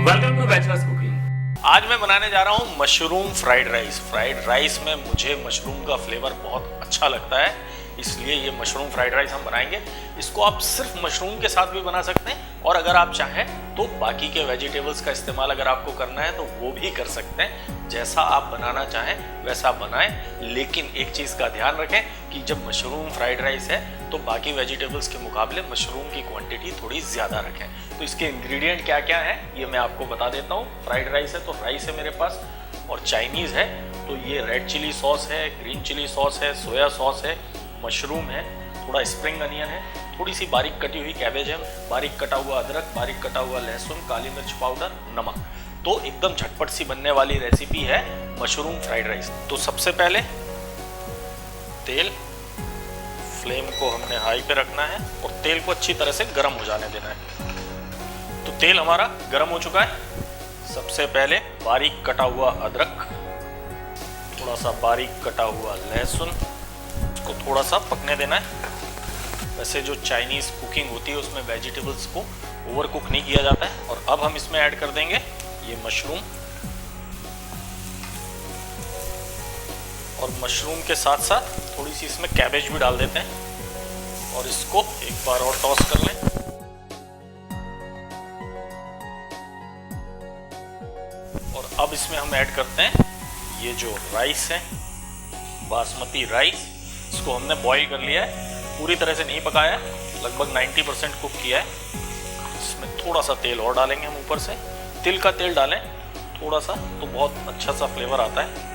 Welcome to bachelors cooking. आज मैं बनाने जा रहा हूँ mushroom fried rice. Fried rice में मुझे मशरूम का फ्लेवर बहुत अच्छा लगता है, इसलिए ये मशरूम फ्राइड राइस हम बनाएंगे। इसको आप सिर्फ मशरूम के साथ भी बना सकते हैं और अगर आप चाहें तो बाकी के वेजिटेबल्स का इस्तेमाल अगर आपको करना है तो वो भी कर सकते हैं। जैसा आप बनाना चाहें वैसा बनाएं, लेकिन एक चीज़ का ध्यान रखें कि जब मशरूम फ्राइड राइस है तो बाकी वेजिटेबल्स के मुकाबले मशरूम की क्वांटिटी थोड़ी ज़्यादा रखें। तो इसके इंग्रेडिएंट क्या क्या हैं ये मैं आपको बता देता हूँ। फ्राइड राइस है तो राइस है मेरे पास, और चाइनीज़ है तो ये रेड चिली सॉस है, ग्रीन चिली सॉस है, सोया सॉस है, मशरूम है, थोड़ा स्प्रिंग अनियन है, थोड़ी सी बारीक कटी हुई कैबेज है, बारीक कटा हुआ अदरक, बारीक कटा हुआ लहसुन, काली मिर्च पाउडर, नमक। तो एकदम झटपट सी बनने वाली रेसिपी है मशरूम फ्राइड राइस। तो सबसे पहले तेल, फ्लेम को हमने हाई पे रखना है और तेल को अच्छी तरह से गर्म हो जाने देना है। तो तेल हमारा गर्म हो चुका है। सबसे पहले बारीक कटा हुआ अदरक, थोड़ा सा बारीक कटा हुआ लहसुन, इसको थोड़ा सा पकने देना है। वैसे जो चाइनीज़ कुकिंग होती है उसमें वेजिटेबल्स को ओवर कुक नहीं किया जाता है। और अब हम इसमें ऐड कर देंगे ये मशरूम, और मशरूम के साथ साथ थोड़ी सी इसमें कैबेज भी डाल देते हैं और इसको एक बार और टॉस कर लें। और अब इसमें हम ऐड करते हैं ये जो राइस है, बासमती राइस। इसको हमने बॉईल कर लिया है, पूरी तरह से नहीं पकाया है, लगभग 90% कुक किया है। इसमें थोड़ा सा तेल और डालेंगे हम ऊपर से। तिल का तेल डालें थोड़ा सा तो बहुत अच्छा सा फ्लेवर आता है।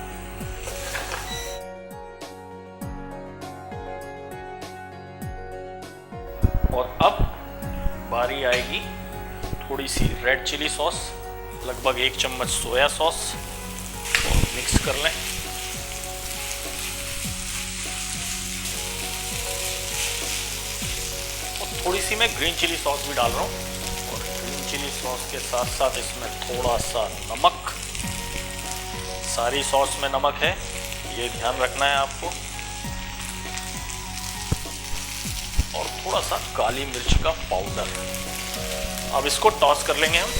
और अब बारी आएगी थोड़ी सी रेड चिली सॉस, लगभग 1 चम्मच सोया सॉस, और मिक्स कर लें। और थोड़ी सी मैं ग्रीन चिली सॉस भी डाल रहा हूँ, और ग्रीन चिली सॉस के साथ साथ इसमें थोड़ा सा नमक। सारी सॉस में नमक है, ये ध्यान रखना है आपको। और थोड़ा सा काली मिर्च का पाउडर। अब इसको टॉस कर लेंगे हम।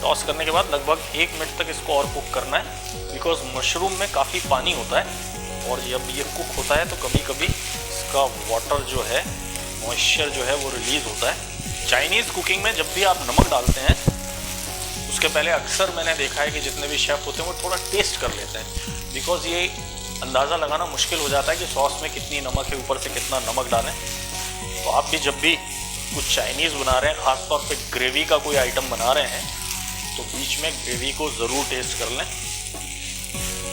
टॉस करने के बाद लगभग 1 मिनट तक इसको और कुक करना है, बिकॉज मशरूम में काफ़ी पानी होता है और जब ये कुक होता है तो कभी कभी इसका वाटर जो है, मॉइस्चर जो है वो रिलीज होता है। चाइनीज़ कुकिंग में जब भी आप नमक डालते हैं उसके पहले अक्सर मैंने देखा है कि जितने भी शेफ़ होते हैं वो थोड़ा टेस्ट कर लेते हैं, बिकॉज ये अंदाज़ा लगाना मुश्किल हो जाता है कि सॉस में कितनी नमक है, ऊपर से कितना नमक डालें। तो आप भी जब भी कुछ चाइनीज़ बना रहे हैं, ख़ासतौर पे ग्रेवी का कोई आइटम बना रहे हैं, तो बीच में ग्रेवी को ज़रूर टेस्ट कर लें।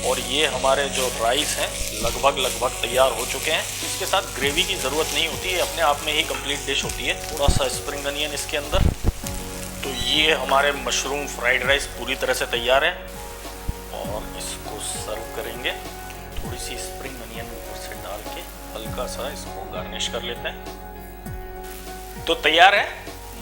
और ये हमारे जो राइस हैं लगभग तैयार हो चुके हैं। इसके साथ ग्रेवी की ज़रूरत नहीं होती है, अपने आप में ही कंप्लीट डिश होती है। थोड़ा सा स्प्रिंग अनियन इसके अंदर। तो ये हमारे मशरूम फ्राइड राइस पूरी तरह से तैयार है और इसको सर्व करेंगे। थोड़ी सी स्प्रिंग अनियन ऊपर से डाल के हल्का सा इसको गार्निश कर लेते हैं। तो तैयार है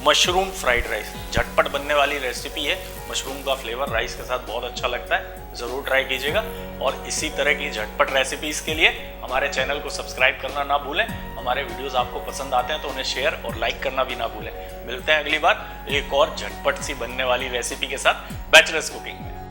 मशरूम फ्राइड राइस। झटपट बनने वाली रेसिपी है। मशरूम का फ्लेवर राइस के साथ बहुत अच्छा लगता है, ज़रूर ट्राई कीजिएगा। और इसी तरह की झटपट रेसिपीज़ के लिए हमारे चैनल को सब्सक्राइब करना ना भूलें। हमारे वीडियोस आपको पसंद आते हैं तो उन्हें शेयर और लाइक करना भी ना भूलें। मिलते हैं अगली बार एक और झटपट सी बनने वाली रेसिपी के साथ बैचलर्स कुकिंग में।